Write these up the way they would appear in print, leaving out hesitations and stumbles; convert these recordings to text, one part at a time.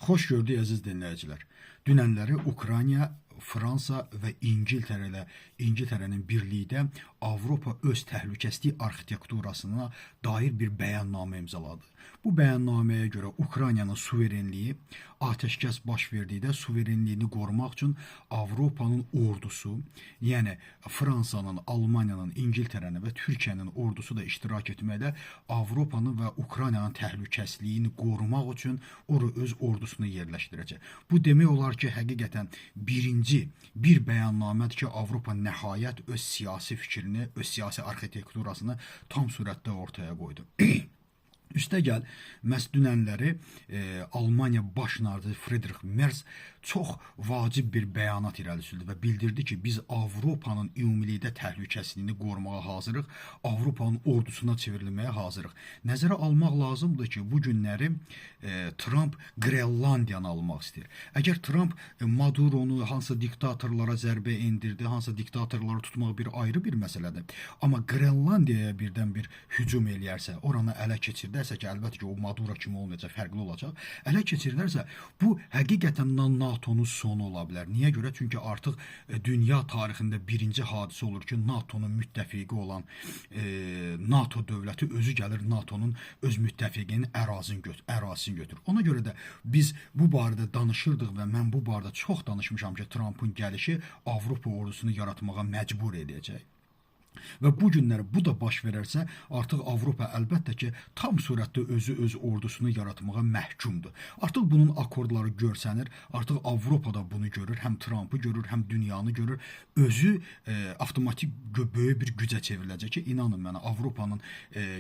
Xoş gördük əziz dinləyicilər. Dünənləri Ukrayna, Fransa və İngiltərənin birlikdə Avropa öz təhlükəsizlik arxitekturasına dair bir bəyannamə imzaladı. Bu bəyannaməyə görə Ukraynanın suverenliyi atəşkəs baş verdikdə suverenliyini qorumaq üçün Avropanın ordusu, yəni Fransanın, Almaniyanın, İngiltərənin və Türkiyənin ordusu da iştirak etməklə Avropanın və Ukraynanın təhlükəsizliyini qorumaq üçün öz ordusunu yerləşdirəcək. Bu demək olar ki, həqiqətən bir bəyannamədir ki, Avropa nəhayət öz siyasi fikrini, öz siyasi arxitekturasını tam surətdə ortaya qoydu. Üstəgəl, məhz dünənləri Almaniya baş naziri Friedrich Merz çox vacib bir bəyanat irəli sürdü və bildirdi ki, biz Avropanın ümumilikdə təhlükəsizliyini qorumağa hazırıq, Avropanın ordusuna çevrilməyə hazırıq. Nəzərə almaq lazımdır ki, bu günləri Trump Qrenlandiyanı almaq istəyir. Əgər Trump Maduronu hansı diktatorlara zərbə endirdi, hansı diktatorları tutmaq bir ayrı bir məsələdir. Amma Qrenlandiyaya birdən bir hücum eləyərsə, oranı ələ keçirdərsə ki, əlbəttə ki, o Maduro kimi olmayacaq, fərqli olacaq. Ələ keçirdərsə, bu həqiqətən NATO'nun sonu ola bilər. Niyə görə? Çünki artıq dünya tarixində birinci hadisə olur ki, NATO'nun müttəfiqi olan NATO dövləti özü gəlir NATO'nun öz müttəfiqinin ərazisini götürür. Ona görə də biz bu barədə danışırdıq və mən bu barədə çox danışmışam ki, Trump'ın gəlişi Avropa ordusunu yaratmağa məcbur edəcək. Və bu günləri bu da baş verərsə, artıq Avropa əlbəttə ki, tam surətdə öz ordusunu yaratmağa məhkumdur. Artıq bunun akordları görsənir, artıq Avropa da bunu görür, həm Trump'ı görür, həm dünyanı görür. Özü avtomatik böyük bir gücə çevriləcək ki, inanın mənə, Avropanın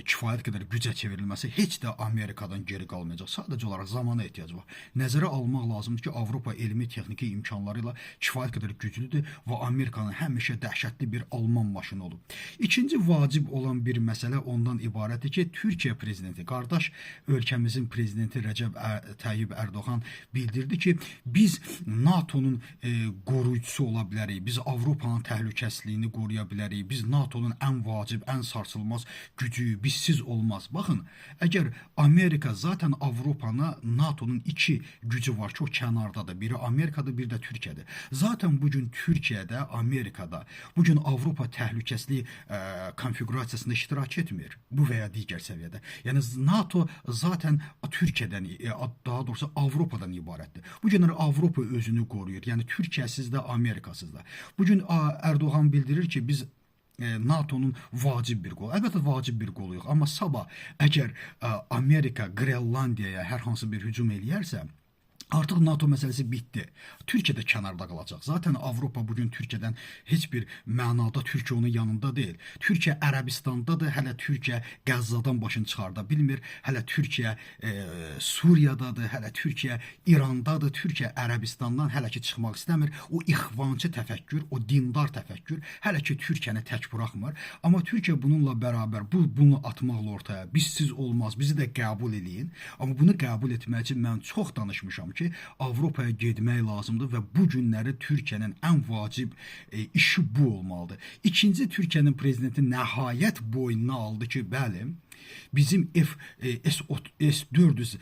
kifayət qədər gücə çevrilməsi heç də Amerikadan geri qalmayacaq. Sadəcə olaraq zamana ehtiyac var. Nəzərə almaq lazımdır ki, Avropa elmi texniki imkanlarıyla kifayət qədər güclüdür və Amerikanın həmişə dəhşətli bir Alman maşını olub. İkinci vacib olan bir məsələ ondan ibarətdir ki, Türkiyə prezidenti, qardaş ölkəmizin prezidenti Rəcəb Tayyib Ərdoğan bildirdi ki, biz NATO'nun qoruyucusu ola bilərik, biz Avropanın təhlükəsizliyini qoruya bilərik, biz NATO'nun ən vacib, ən sarsılmaz gücüyük, bizsiz olmaz. Baxın, əgər Amerika zaten Avropana, NATO'nun iki gücü var ki, o kənardadır. Biri Amerikadır, bir də Türkiyədir. Zaten bugün Türkiyədə, Amerikada, bugün Avropa təhlükəsizliyi konfigurasiyasında iştirak etmir. Bu veya digər səviyyədə. Yəni NATO zaten Türkiyədən, daha doğrusu Avropadan ibarətdir. Bu günləri Avropa özünü qoruyur. Yəni Türkiyəsiz də, Amerikasız da. Bugün Erdoğan bildirir ki, biz NATO'nun vacib bir qolu. Əlbəttə vacib bir qoluyuq. Amma sabah əgər Amerika Qrenlandiyaya hər hansı bir hücum eləyərsə, artıq NATO məsələsi bitdi. Türkiyə də kənarda qalacaq. Zaten Avropa bugün Türkiyədən heç bir mənada Türkiyə onun yanında deyil. Türkiyə Ərəbistandadır, hələ Türkiyə Qəzzadan başını çıxarda bilmir, hələ Türkiyə Suriyadadır, hələ Türkiyə İrandadır, Türkiyə Ərəbistandan hələ ki çıxmaq istəmir. O ixvançı təfəkkür, o dindar təfəkkür hələ ki Türkiyəni tək buraxmır. Amma Türkiyə bununla bərabər bunu atmaqla ortaya bizsiz olmaz, bizi də qəbul eləyin. Amma bunu qəbul etmək üçün mən çox danışmışam ki, Avropaya getmək lazımdır və bu günləri Türkiyənin ən vacib işi bu olmalıdır. İkinci, Türkiyənin prezidenti nəhayət boynuna aldı ki, bəli, bizim S-400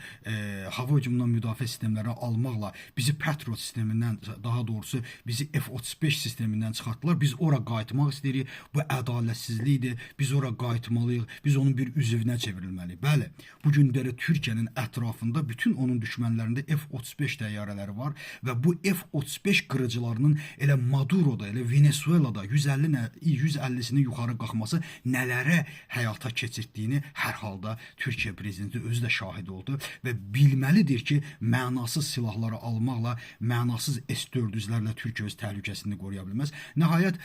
hava hücumundan müdafiə sistemlərini almaqla bizi Patriot sistemindən, daha doğrusu bizi F-35 sistemindən çıxartdılar. Biz ora qayıtmaq istəyirik. Bu ədalətsizlikdir. Biz ora qayıtmalıyıq. Biz onun bir üzvünə çevrilməliyik. Bəli, bu günləri Türkiyənin ətrafında bütün onun düşmənlərində F-35 təyyarələri var və bu F-35 qırıcılarının elə Maduroda, elə Venezuelada 150-sinin yuxarı qalxması nələrə həyata keçirdiyini hər halda Türkiyə prezidenti özü də şahid oldu və bilməlidir ki, mənasız silahları almaqla, mənasız S-400-lərlə Türkiyə öz təhlükəsini qoruya bilməz. Nəhayət,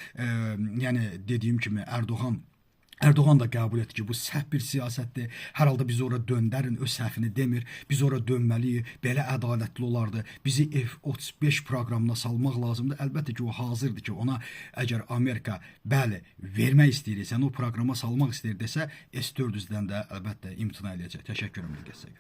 yəni dediyim kimi Erdoğan da qəbul etdi ki, bu səhv bir siyasətdir. Hər halda bizi ora döndərin, öz səhvini demir. Biz ora dönməliyik, belə ədalətli olardı. Bizi F-35 proqramına salmaq lazımdır. Əlbəttə ki, o hazırdır ki, ona əgər Amerika, bəli, vermək istəyir, sən o proqrama salmaq istəyir desə, S-400-dən də əlbəttə imtina edəcək. Təşəkkürüm, diqqət.